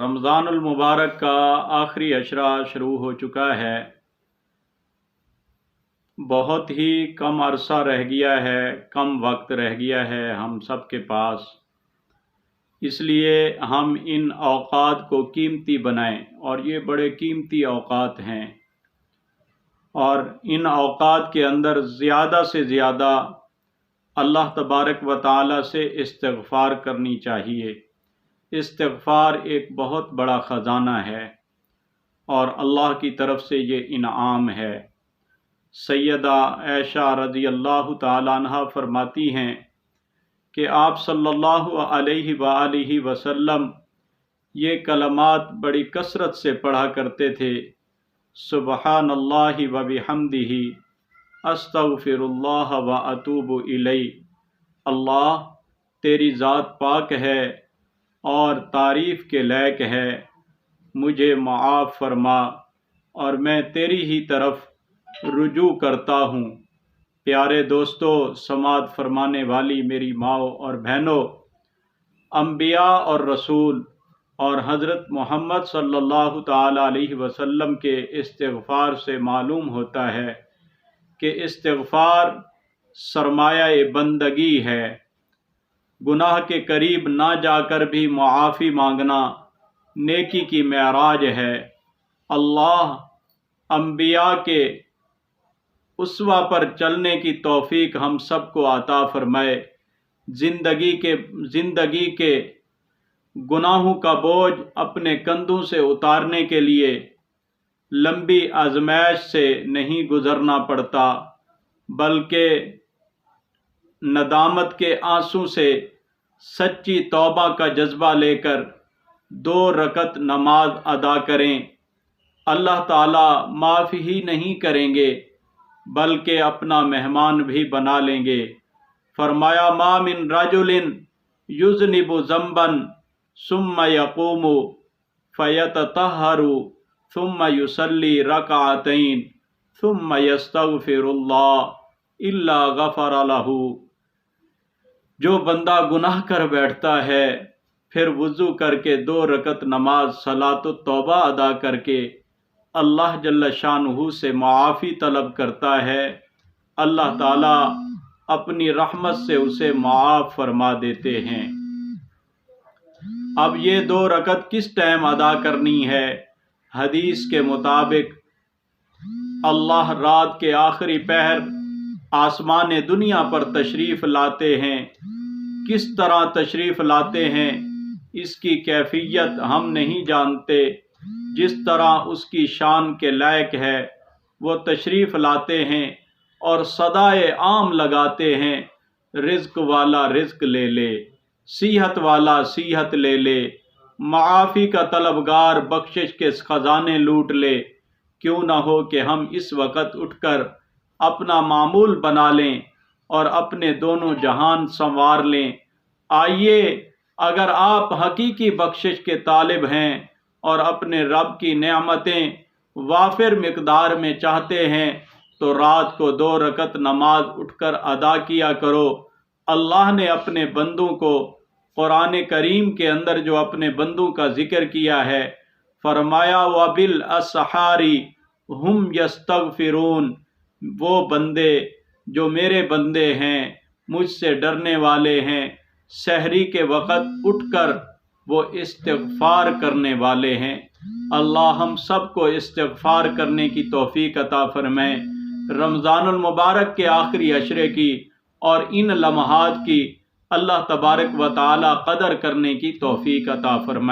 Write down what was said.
رمضان المبارک کا آخری عشرہ شروع ہو چکا ہے۔ بہت ہی کم عرصہ رہ گیا ہے، کم وقت رہ گیا ہے ہم سب کے پاس، اس لیے ہم ان اوقات کو قیمتی بنائیں، اور یہ بڑے قیمتی اوقات ہیں، اور ان اوقات کے اندر زیادہ سے زیادہ اللہ تبارک و تعالی سے استغفار کرنی چاہیے۔ استغفار ایک بہت بڑا خزانہ ہے، اور اللہ کی طرف سے یہ انعام ہے۔ سیدہ عائشہ رضی اللہ تعالی عنہا فرماتی ہیں کہ آپ صلی اللہ علیہ وآلہ وسلم یہ کلمات بڑی کثرت سے پڑھا کرتے تھے: سبحان اللہ و بحمدہ، استغفر اللہ و اتوب الیہ۔ اللہ تیری ذات پاک ہے اور تعریف کے لائق ہے، مجھے معاف فرما اور میں تیری ہی طرف رجوع کرتا ہوں۔ پیارے دوستو، سماعت فرمانے والی میری ماؤں اور بہنوں، انبیاء اور رسول اور حضرت محمد صلی اللہ تعالی علیہ وسلم کے استغفار سے معلوم ہوتا ہے کہ استغفار سرمایہ بندگی ہے۔ گناہ کے قریب نہ جا کر بھی معافی مانگنا نیکی کی معراج ہے۔ اللہ انبیاء کے اسوہ پر چلنے کی توفیق ہم سب کو عطا فرمائے۔ زندگی کے گناہوں کا بوجھ اپنے کندھوں سے اتارنے کے لیے لمبی آزمائش سے نہیں گزرنا پڑتا، بلکہ ندامت کے آنسوں سے سچی توبہ کا جذبہ لے کر 2 رکعت نماز ادا کریں۔ اللہ تعالیٰ معاف ہی نہیں کریں گے بلکہ اپنا مہمان بھی بنا لیں گے۔ فرمایا: ما من رجل یذنب ذنبا ثم یقوم فیتطہر ثم یصلی رکعتین ثم یستغفر اللہ الا غفر لہ۔ جو بندہ گناہ کر بیٹھتا ہے، پھر وضو کر کے 2 رکعت نماز صلاۃ التوبہ ادا کر کے اللہ جل شانہ سے معافی طلب کرتا ہے، اللہ تعالیٰ اپنی رحمت سے اسے معاف فرما دیتے ہیں۔ اب یہ 2 رکعت کس ٹائم ادا کرنی ہے؟ حدیث کے مطابق اللہ رات کے آخری پہر آسمان دنیا پر تشریف لاتے ہیں۔ کس طرح تشریف لاتے ہیں اس کی کیفیت ہم نہیں جانتے، جس طرح اس کی شان کے لائق ہے وہ تشریف لاتے ہیں اور صدائے عام لگاتے ہیں: رزق والا رزق لے لے، صحت والا صحت لے لے، معافی کا طلبگار بخشش کے خزانے لوٹ لے۔ کیوں نہ ہو کہ ہم اس وقت اٹھ کر اپنا معمول بنا لیں اور اپنے دونوں جہان سنوار لیں۔ آئیے، اگر آپ حقیقی بخشش کے طالب ہیں اور اپنے رب کی نعمتیں وافر مقدار میں چاہتے ہیں تو رات کو 2 رکعت نماز اٹھ کر ادا کیا کرو۔ اللہ نے اپنے بندوں کو قرآن کریم کے اندر جو اپنے بندوں کا ذکر کیا ہے، فرمایا: وَبِالْأَسْحَارِ هُمْ يَسْتَغْفِرُونَ۔ وہ بندے جو میرے بندے ہیں، مجھ سے ڈرنے والے ہیں، سحری کے وقت اٹھ کر وہ استغفار کرنے والے ہیں۔ اللہ ہم سب کو استغفار کرنے کی توفیق عطا فرمائے۔ رمضان المبارک کے آخری عشرے کی اور ان لمحات کی اللہ تبارک و تعالی قدر کرنے کی توفیق عطا فرمائے۔